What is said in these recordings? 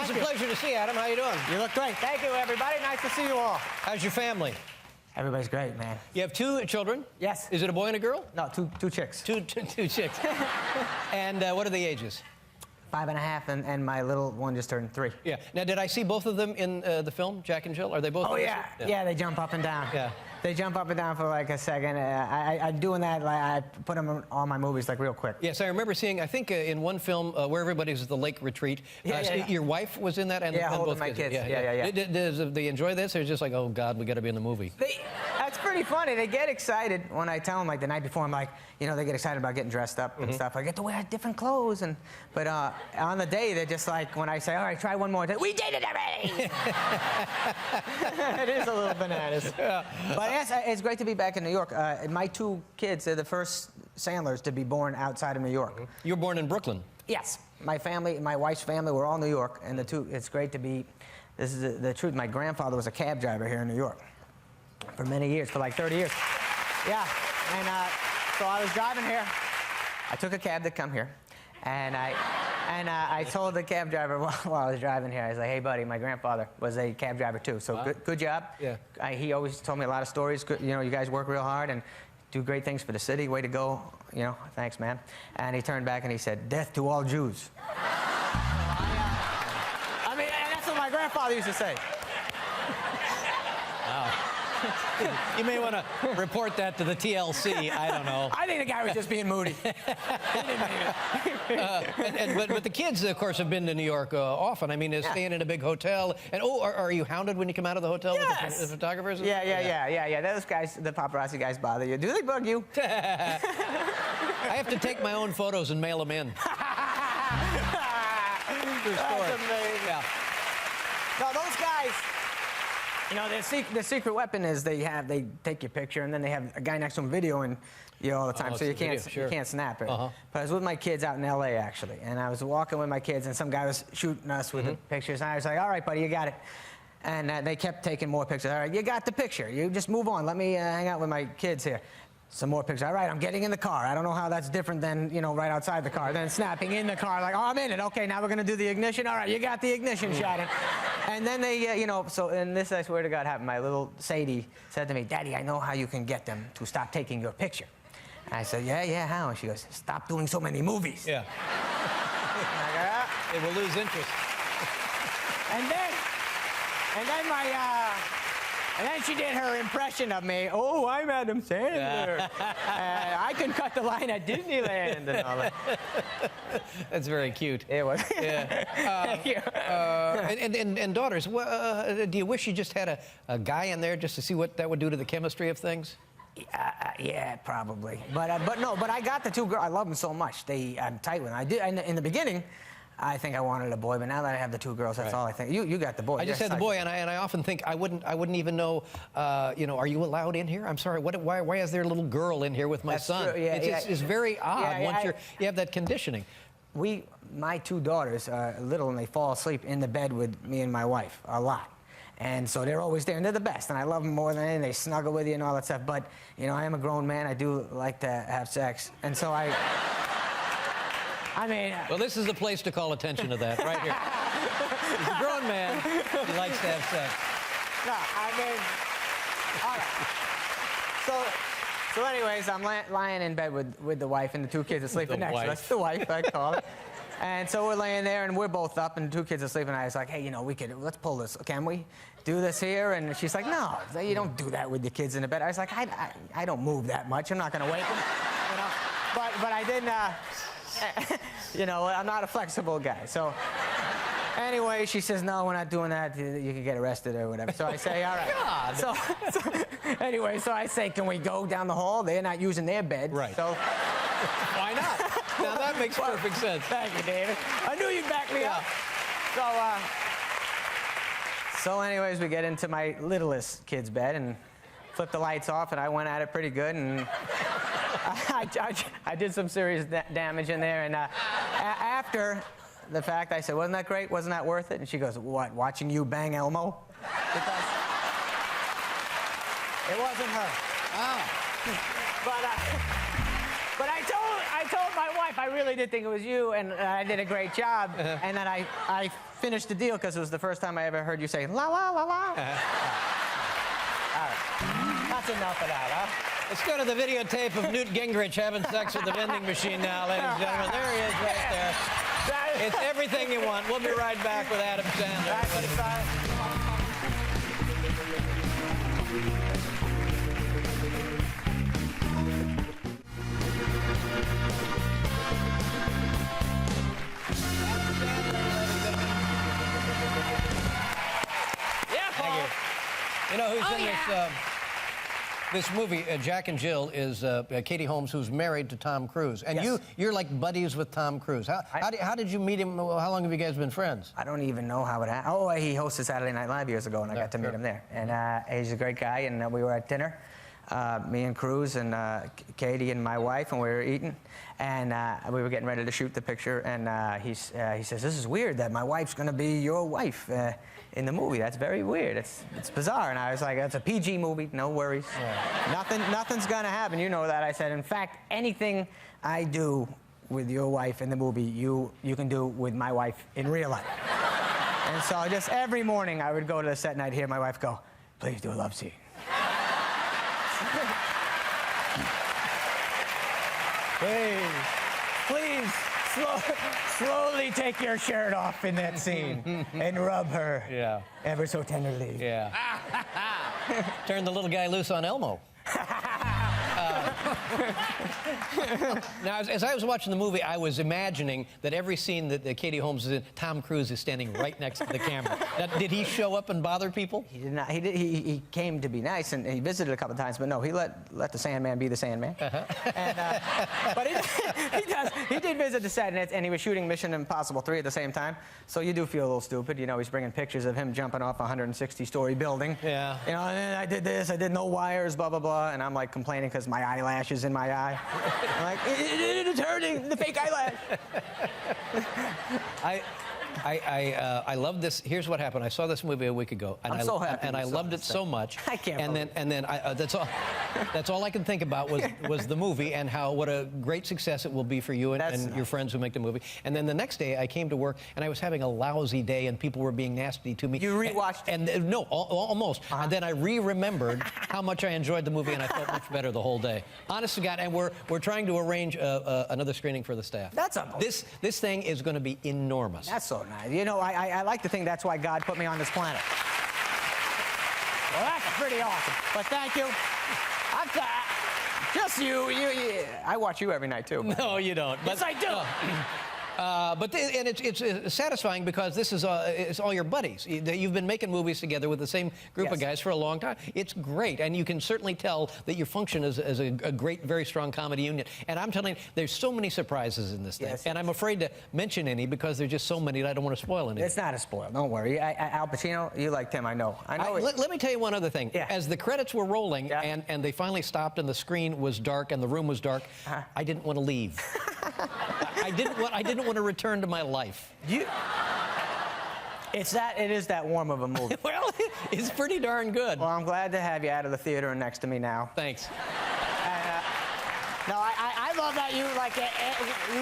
It's a pleasure to see you, Adam. How you doing? You look great. Thank you, everybody. Nice to see you all. How's your family? Everybody's great, man. You have 2 children? Yes. Is it a boy and a girl? No, two chicks. Two chicks. And what are the ages? 5.5, and my little one just turned 3. Yeah. Now, did I see both of them in the film, Jack and Jill? Are they both? Oh, yeah. Yeah, they jump up and down. Yeah. They jump up and down for like a second. I'm doing that, like, I put them in all my movies, like, real quick. Yes, I remember seeing, I think, in one film where everybody's at the lake retreat. Your wife was in that? And holding both my kids. Yeah. Do they enjoy this, or is it just like, oh, God, we got to be in the movie? That's pretty funny. They get excited when I tell them, like, the night before, I'm like, you know, they get excited about getting dressed up and stuff. I get to wear different clothes. But on the day, they're just like, when I say, all right, try one more, we did it already! It is a little bananas. Yeah. But yes, it's great to be back in New York. My 2 kids, they're the first Sandlers to be born outside of New York. You were born in Brooklyn? Yes. My family, my wife's family, we're all New York, and it's great to be, this is the truth, my grandfather was a cab driver here in New York for many years, for like 30 years. Yeah, and so I was driving here. I took a cab to come here, and I told the cab driver while I was driving here, I was like, hey, buddy, my grandfather was a cab driver, too, so good job. Yeah. He always told me a lot of stories. Good, you know, you guys work real hard and do great things for the city. Way to go. You know, thanks, man. And he turned back and he said, death to all Jews. I mean, and that's what my grandfather used to say. Wow. You may want to report that to the TLC. I don't know. I think the guy was just being moody. He didn't mean it. But the kids, of course, have been to New York often. I mean, staying in a big hotel. And are you hounded when you come out of the hotel with the photographers? Yeah. Those guys, the paparazzi guys, bother you. Do they bug you? I have to take my own photos and mail them in. That's amazing. Yeah. No, those guys. You know, the secret weapon is they take your picture and then they have a guy next to them videoing you all the time, so you can't snap it. But I was with my kids out in L.A. actually, and I was walking with my kids, and some guy was shooting us with the pictures, and I was like, all right, buddy, you got it. And they kept taking more pictures. All right, you got the picture. You just move on. Let me hang out with my kids here. Some more pictures. All right, I'm getting in the car. I don't know how that's different than, you know, right outside the car. Then snapping in the car, like, oh, I'm in it. Okay, now we're going to do the ignition. All right, you got the ignition shot in. And then they, you know, so, and this, I swear to God, happened. My little Sadie said to me, Daddy, I know how you can get them to stop taking your picture. And I said, yeah, how? And she goes, stop doing so many movies. Yeah. They will lose interest. And then she did her impression of me. Oh, I'm Adam Sandler. I can cut the line at Disneyland and all that. That's very cute. It was. Yeah. Thank you. And daughters, do you wish you just had a guy in there just to see what that would do to the chemistry of things? Yeah, probably. But I got the 2 girls. I love them so much. I'm tight with them. I did in the beginning. I think I wanted a boy, but now that I have the 2 girls, that's all I think. You got the boy. I just had the boy, and I often think I wouldn't even know. You know, are you allowed in here? I'm sorry. Why is there a little girl in here with my son? True. Yeah, it's very odd once you have that conditioning. My 2 daughters are little, and they fall asleep in the bed with me and my wife a lot. And so they're always there, and they're the best, and I love them more than anything. They snuggle with you and all that stuff. But you know, I am a grown man. I do like to have sex, and so I mean... Well, this is the place to call attention to that, right here. He's a grown man. He likes to have sex. No, I mean... All right. So anyways, I'm lying in bed with the wife, and the 2 kids are sleeping next to us. That's the wife, I call it. And so we're laying there, and we're both up, and 2 kids are sleeping. And I was like, hey, you know, let's pull this. Can we do this here? And she's like, no, you don't do that with the kids in the bed. I was like, I don't move that much. I'm not going to wake them, you know. But I didn't... you know, I'm not a flexible guy. So anyway, she says, no, we're not doing that. You can get arrested or whatever. So I say, all right. God. So anyway, so I say, can we go down the hall? They're not using their bed. Right. So why not? Now that makes perfect sense. Thank you, David. I knew you'd back me up. So anyways, we get into my littlest kid's bed and flip the lights off, and I went at it pretty good, and I did some serious damage in there. And after the fact, I said, wasn't that great? Wasn't that worth it? And she goes, what, watching you bang Elmo? Because it wasn't her. Oh. But I told my wife I really did think it was you, and I did a great job. And then I finished the deal because it was the first time I ever heard you say la la la la. All right, that's enough of that, huh? Let's go to the videotape of Newt Gingrich having sex with the vending machine now, ladies and gentlemen. There he is right there. It's everything you want. We'll be right back with Adam Sandler. Yeah, Paul. You know who's in this movie, Jack and Jill, is Katie Holmes, who's married to Tom Cruise. And you're like buddies with Tom Cruise. How did you meet him? How long have you guys been friends? I don't even know how it happened. Oh, he hosted Saturday Night Live years ago, and I got to meet him there. And he's a great guy, and we were at dinner, me and Cruise and Katie and my wife, and we were eating. And we were getting ready to shoot the picture, and he says, "This is weird that my wife's going to be your wife in the movie. That's very weird. It's bizarre." And I was like, "It's a PG movie. No worries. Nothing's going to happen. You know that." I said, "In fact, anything I do with your wife in the movie, you can do with my wife in real life." And so just every morning I would go to the set and I'd hear my wife go, "Please do a love scene." Please, slowly take your shirt off in that scene and rub her ever so tenderly. Yeah. Turn the little guy loose on Elmo. Now, as I was watching the movie, I was imagining that every scene that Katie Holmes is in, Tom Cruise is standing right next to the camera. Did he show up and bother people? He did not. He came to be nice, and he visited a couple of times, but no, he let the Sandman be the Sandman. And, but he did visit the set, and he was shooting Mission Impossible 3 at the same time, so you do feel a little stupid. You know, he's bringing pictures of him jumping off a 160-story building. Yeah. You know, and I did this, I did no wires, blah, blah, blah, and I'm like complaining because my eyelash is in my eye. I'm like, it's hurting, the fake eyelash. I love this. Here's what happened. I saw this movie a week ago, and I'm so happy and I loved it so much. I can't. And then that's all I could think about was the movie and what a great success it will be for you and your friends who make the movie. And then the next day I came to work and I was having a lousy day and people were being nasty to me. You rewatched it? No, almost. And then I remembered how much I enjoyed the movie and I felt much better the whole day. Honest to God. And we're trying to arrange another screening for the staff. That's unbelievable. This thing is going to be enormous. That's so nice. You know, I like to think that's why God put me on this planet. Well, that's pretty awesome. But thank you. Just you. I watch you every night, too. No, you don't. Yes, I do. But it's satisfying because this is it's all your buddies. You've been making movies together with the same group of guys for a long time. It's great, and you can certainly tell that you function as a great, very strong comedy unit. And I'm telling you, there's so many surprises in this thing, and I'm afraid to mention any because there's just so many that I don't want to spoil any. It's not a spoil. Don't worry. Al Pacino, you liked him. I know. Let me tell you one other thing. Yeah. As the credits were rolling and they finally stopped and the screen was dark and the room was dark, I didn't want to leave. I didn't want to return to my life. It is that warm of a movie. Well, it's pretty darn good. Well, I'm glad to have you out of the theater and next to me now. Thanks. No, I love that you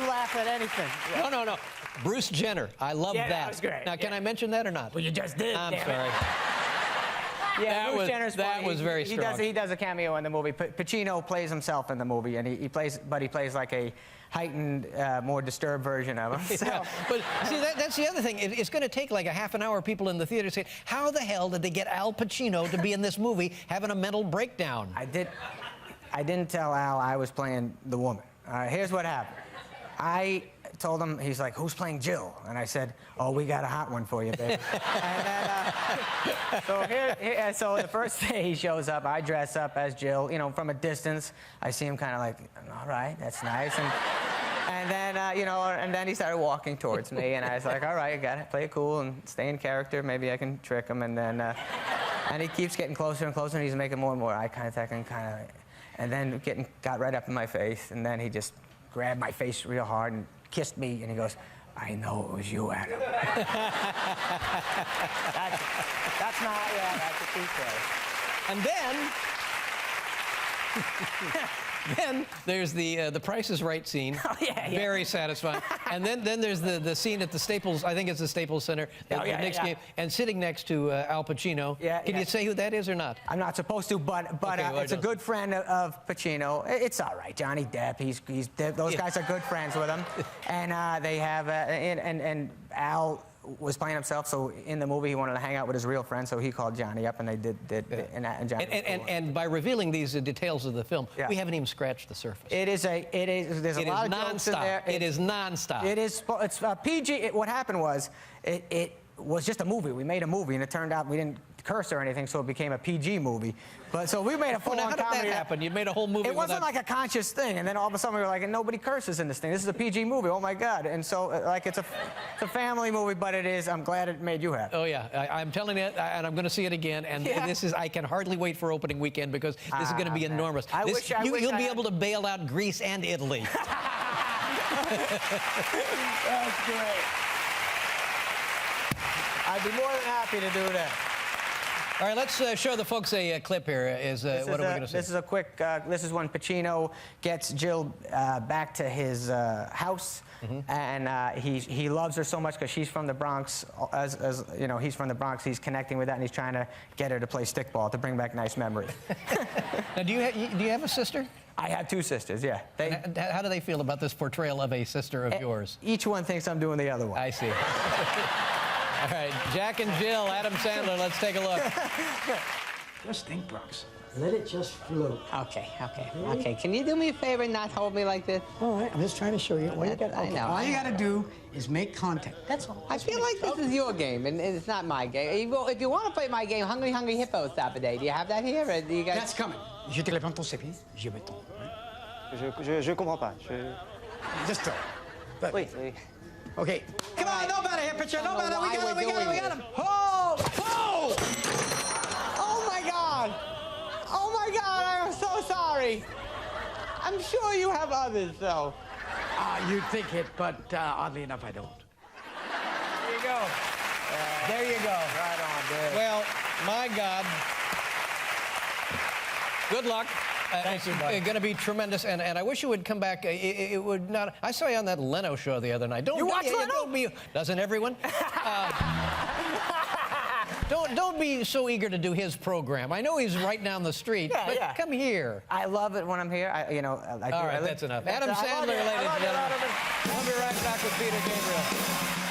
laugh at anything. Yeah. No. Bruce Jenner. I love that. That was great. Now, can I mention that or not? Well, you just did. I'm sorry. Yeah, Bruce Jenner's funny. That was very strong. He does a cameo in the movie. Pacino plays himself in the movie, and he plays like a heightened, more disturbed version of him. So. Yeah, but see, that's the other thing. It's going to take like a half an hour. People in the theater say, "How the hell did they get Al Pacino to be in this movie having a mental breakdown?" I didn't tell Al I was playing the woman. Here's what happened. I told him, he's like, "Who's playing Jill?" And I said, "Oh, we got a hot one for you, baby." And then, so the first day he shows up, I dress up as Jill. You know, from a distance, I see him kind of like, "All right, that's nice." And then, and then he started walking towards me, and I was like, "All right, I got to play it cool and stay in character. Maybe I can trick him." And then, and he keeps getting closer and closer, and he's making more and more eye contact and then got right up in my face, and then he just grabbed my face real hard and kissed me, and he goes, "I know it was you, Adam." That's a true story. And then, Then there's the Price is Right scene. Oh, yeah. Very satisfying. And then there's the scene at the Staples, I think it's the Staples Center, the Knicks game, and sitting next to Al Pacino. Can you say who that is or not? I'm not supposed to, but it's a good friend of Pacino. It's all right. Johnny Depp, those guys are good friends with him. And they have, and Al was playing himself, so in the movie he wanted to hang out with his real friend, so he called Johnny up, and they did and Johnny. And by revealing these details of the film, we haven't even scratched the surface. There's a lot of jokes in there. It is nonstop. It's PG. What happened was, it was just a movie. We made a movie, and it turned out we didn't curse or anything, so it became a PG movie. But so we made a full-on comedy. How did that happen? You made a whole movie. It wasn't like a conscious thing, and then all of a sudden we were like, nobody curses in this thing. This is a PG movie. Oh my God! And so like it's a family movie, but it is. I'm glad it made you happy. Oh yeah, I'm telling you, and I'm going to see it again. And this is. I can hardly wait for opening weekend because this is going to be enormous. You'll be able to bail out Greece and Italy. That's great. I'd be more than happy to do that. All right, let's show the folks a clip here. What are we going to see? This is a quick. This is when Pacino gets Jill back to his house, and he loves her so much because she's from the Bronx. As you know, he's from the Bronx. He's connecting with that, and he's trying to get her to play stickball to bring back nice memories. Now, do you have a sister? I have two sisters. Yeah. How do they feel about this portrayal of a sister of yours? Each one thinks I'm doing the other one. I see. All right, Jack and Jill, Adam Sandler, let's take a look. Just think, Brooks. Let it just float. Okay. Can you do me a favor and not hold me like this? All right, I'm just trying to show you. I know. All you got to do is make contact. That's all. I feel like this is your game, and it's not my game. If you want to play my game, Hungry Hungry Hippo Saturday, do you have that here? Or do you guys... That's coming. Je te réponds ton CP, je vais ton. Je comprends pas. Just throw. Oui. Okay. Come on, no better here, pitcher. No better. We got him. Oh! Oh! Oh my God! Oh my God! I am so sorry. I'm sure you have others, though. You'd think it, but oddly enough, I don't. There you go. There you go. Right on, dude. Well, my God. Good luck. Thank you, buddy. It's going to be tremendous, and I wish you would come back. It would not. I saw you on that Leno show the other night. You watch Leno? Doesn't everyone? Don't be so eager to do his program. I know he's right down the street, but come here. I love it when I'm here. I do. All right, that's enough. Adam Sandler, ladies and gentlemen. We'll be right back with Peter Gabriel.